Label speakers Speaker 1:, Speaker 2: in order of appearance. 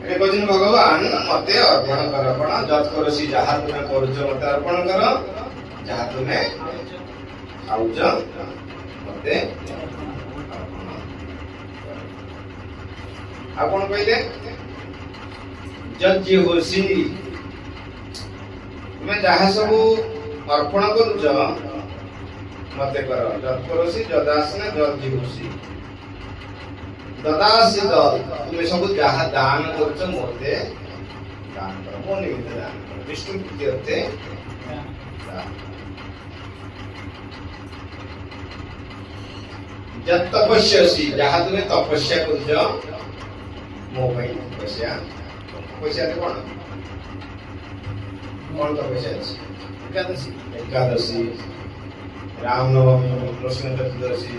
Speaker 1: ଏଠି କହିଛନ୍ତି ଭଗବାନ ମତେ ଅର୍ପଣ କର କଣ ଯତ୍ କରସି ଯାହା ତୁମେ କରୁଛ ମତେ ଅର୍ପଣ କର ଯାହା ତୁମେ ଖାଉଛ ମତେ ଆଉ କଣ କହିଲେ ଯତ୍ ଜିହୋଷି ତୁମେ ଯାହା ସବୁ ଅର୍ପଣ କରୁଛ ମତେ କର ଯତ୍ କରସି ଯଦାସନ ଯତ୍ ଜିହୋଷି ଦଦାସି ତୁମେ ସବୁ ଯାହା ଦାନ କରୁଛ ମତେ ଦାନ କର ମୋ ନିମିତ୍ତ ଦାନ କର ବିଷ୍ଣୁ ପ୍ରୀତି ଅର୍ଥେ ଯତ୍ ତପସ୍ୟାସି ଯାହା ତୁମେ ତପସ୍ୟା କରୁଛ ମୋ ପାଇଁ ତପସ୍ୟା ତପସ୍ୟାରେ କଣ କଣ ତପସ୍ୟା ଅଛି ଏକାଦଶୀ ରାମନବମୀ କୃଷ୍ଣ ଚତୁର୍ଦଶୀ